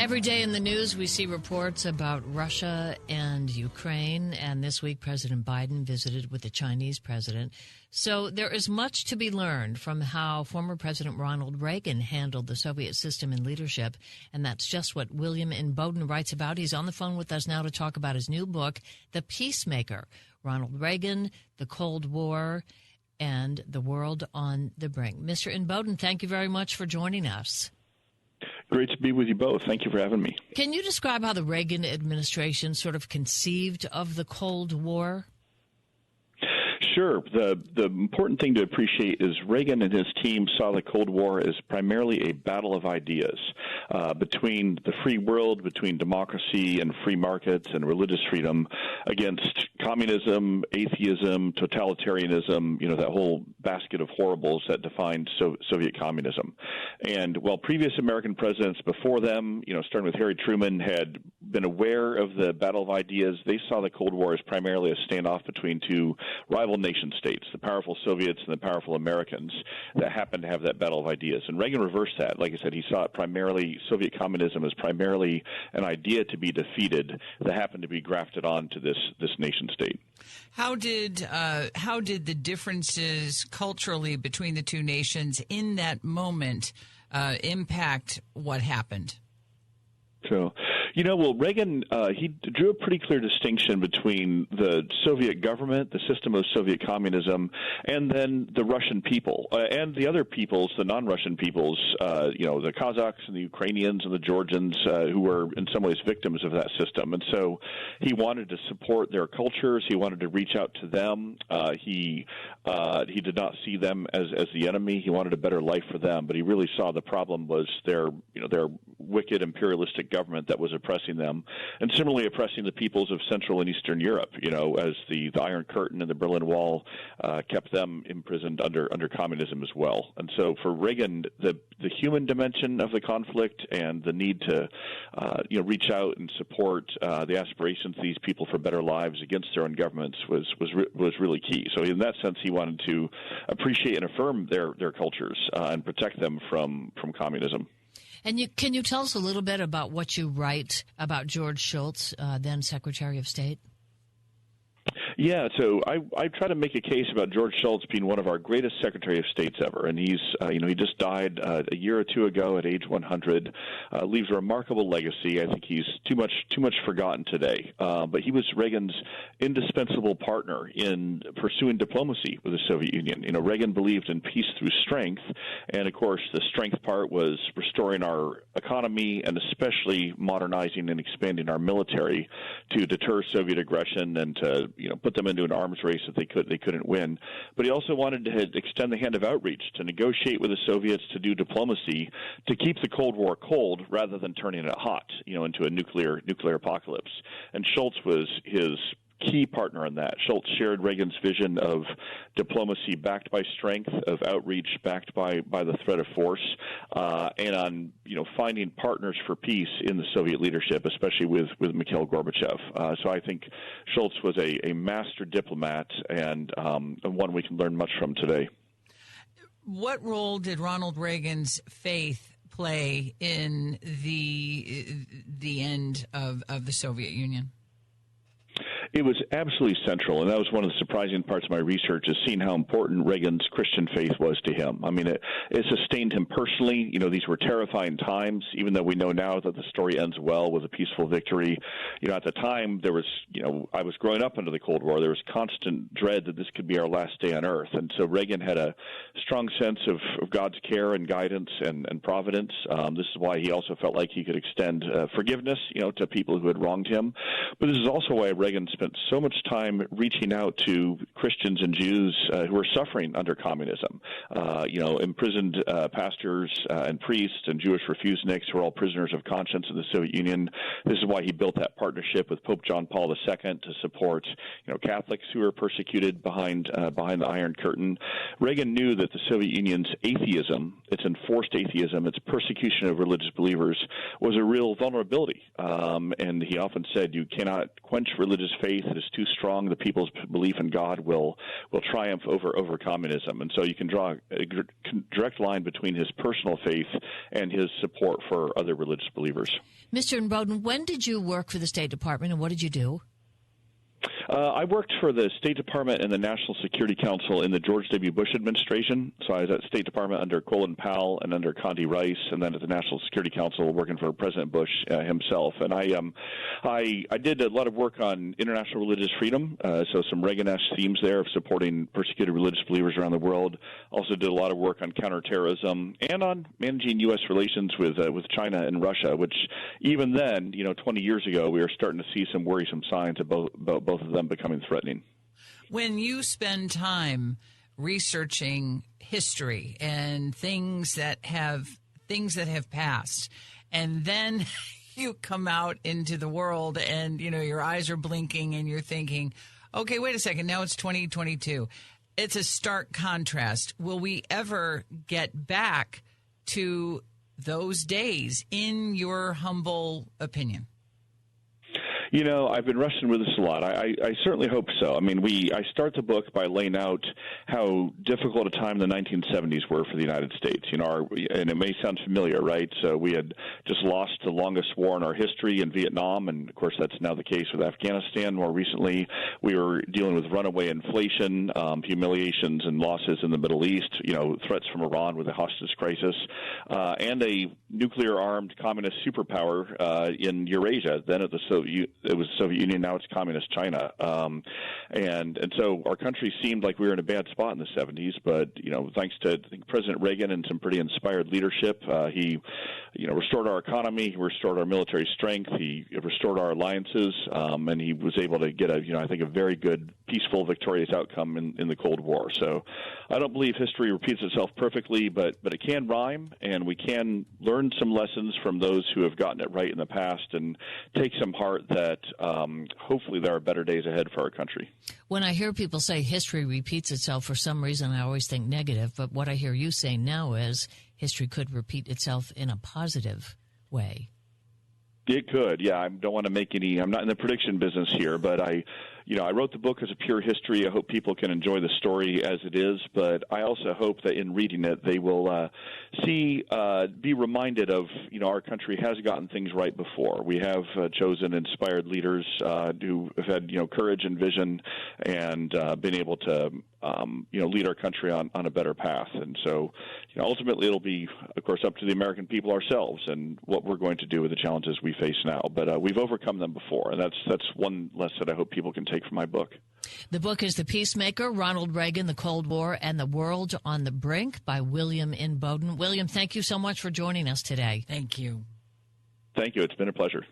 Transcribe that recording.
Every day in the news, we see reports about Russia and Ukraine. And this week, President Biden visited with the Chinese president. So there is much to be learned from how former President Ronald Reagan handled the Soviet system and leadership. And that's just what William Inboden writes about. He's on the phone with us now to talk about his new book, The Peacemaker, Ronald Reagan, the Cold War, and the World on the Brink. Mr. Inboden, thank you very much for joining us. Great to be with you both. Thank you for having me. Can you describe how the Reagan administration sort of conceived of the Cold War? Sure. The important thing to appreciate is Reagan and his team saw the Cold War as primarily a battle of ideas between the free world, between democracy and free markets and religious freedom against communism, atheism, totalitarianism, that whole basket of horribles that defined Soviet communism. And while previous American presidents before them, starting with Harry Truman, had been aware of the battle of ideas, they saw the Cold War as primarily a standoff between two rival nation states, the powerful Soviets and the powerful Americans, that happened to have that battle of ideas. And Reagan reversed that. Like I said, he saw it primarily, Soviet communism as primarily an idea to be defeated that happened to be grafted onto this nation state. How did the differences culturally between the two nations in that moment impact what happened? So, Reagan, he drew a pretty clear distinction between the Soviet government, the system of Soviet communism, and then the Russian people and the other peoples, the non-Russian peoples, the Kazakhs and the Ukrainians and the Georgians who were in some ways victims of that system. And so he wanted to support their cultures. He wanted to reach out to them. He did not see them as the enemy. He wanted a better life for them, but he really saw the problem was their wicked imperialistic government that was oppressing them, and similarly oppressing the peoples of Central and Eastern Europe, as the Iron Curtain and the Berlin Wall kept them imprisoned under communism as well. And so for Reagan, the human dimension of the conflict and the need to reach out and support the aspirations of these people for better lives against their own governments was really key. So in that sense, he wanted to appreciate and affirm their cultures and protect them from communism. And can you tell us a little bit about what you write about George Shultz, then Secretary of State? Yeah, so I try to make a case about George Shultz being one of our greatest Secretary of States ever, and he's he just died a year or two ago at age 100. Leaves a remarkable legacy. I think he's too much forgotten today, but he was Reagan's indispensable partner in pursuing diplomacy with the Soviet Union. Reagan believed in peace through strength, and of course the strength part was restoring our economy and especially modernizing and expanding our military to deter Soviet aggression and to put them into an arms race that they couldn't win. But he also wanted to extend the hand of outreach to negotiate with the Soviets, to do diplomacy, to keep the Cold War cold rather than turning it hot, into a nuclear apocalypse. And Shultz was his key partner in that. Shultz shared Reagan's vision of diplomacy backed by strength, of outreach backed by the threat of force, and on finding partners for peace in the Soviet leadership, especially with Mikhail Gorbachev. So I think Shultz was a master diplomat and one we can learn much from today. What role did Ronald Reagan's faith play in the end of the Soviet Union? It was absolutely central, and that was one of the surprising parts of my research, is seeing how important Reagan's Christian faith was to him. I mean, it sustained him personally. These were terrifying times, even though we know now that the story ends well with a peaceful victory. At the time, there was, I was growing up under the Cold War. There was constant dread that this could be our last day on earth. And so Reagan had a strong sense of God's care and guidance and providence. This is why he also felt like he could extend forgiveness, to people who had wronged him. But this is also why Reagan spent so much time reaching out to Christians and Jews who were suffering under communism. Imprisoned pastors and priests and Jewish refuseniks who were all prisoners of conscience in the Soviet Union. This is why he built that partnership with Pope John Paul II to support, Catholics who were persecuted behind the Iron Curtain. Reagan knew that the Soviet Union's atheism, its enforced atheism, its persecution of religious believers, was a real vulnerability. And he often said, you cannot quench religious faith faith is too strong, the people's belief in God will triumph over communism. And so you can draw a direct line between his personal faith and his support for other religious believers. Mr. Inboden, when did you work for the State Department, and what did you do? I worked for the State Department and the National Security Council in the George W. Bush administration. So I was at State Department under Colin Powell and under Condi Rice, and then at the National Security Council working for President Bush himself. And I did a lot of work on international religious freedom, so some Reagan-esque themes there of supporting persecuted religious believers around the world. Also did a lot of work on counterterrorism and on managing U.S. relations with China and Russia, which even then, 20 years ago, we were starting to see some worrisome signs about both of them becoming threatening. When you spend time researching history and things that have passed, and then you come out into the world and your eyes are blinking and you're thinking, okay, wait a second, now it's 2022. It's a stark contrast. Will we ever get back to those days, in your humble opinion? I've been wrestling with this a lot. I certainly hope so. I mean, I start the book by laying out how difficult a time the 1970s were for the United States. And it may sound familiar, right? So we had just lost the longest war in our history in Vietnam, and of course that's now the case with Afghanistan. More recently, we were dealing with runaway inflation, humiliations and losses in the Middle East, threats from Iran with the hostage crisis, and a nuclear-armed communist superpower in Eurasia. Then it was the Soviet Union, now it's communist China. And so our country seemed like we were in a bad spot in the 70s, but, thanks to President Reagan and some pretty inspired leadership, he, restored our economy, he restored our military strength, he restored our alliances, and he was able to get I think a very good, peaceful, victorious outcome in the Cold War. So I don't believe history repeats itself perfectly, but it can rhyme, and we can learn some lessons from those who have gotten it right in the past and take some heart that hopefully there are better days ahead for our country. When I hear people say history repeats itself, for some reason I always think negative, but what I hear you say now is history could repeat itself in a positive way. It could, yeah. I don't want to make I'm not in the prediction business here, but I wrote the book as a pure history. I hope people can enjoy the story as it is, but I also hope that in reading it, they will be reminded of, our country has gotten things right before. We have chosen inspired leaders who have had, courage and vision and been able to, lead our country on a better path. And so, ultimately it'll be, of course, up to the American people ourselves and what we're going to do with the challenges we face now. But we've overcome them before, and that's one lesson I hope people can take from my book. The book is The Peacemaker, Ronald Reagan, the Cold War, and the World on the Brink by William Inboden. William, thank you so much for joining us today. Thank you. Thank you. It's been a pleasure.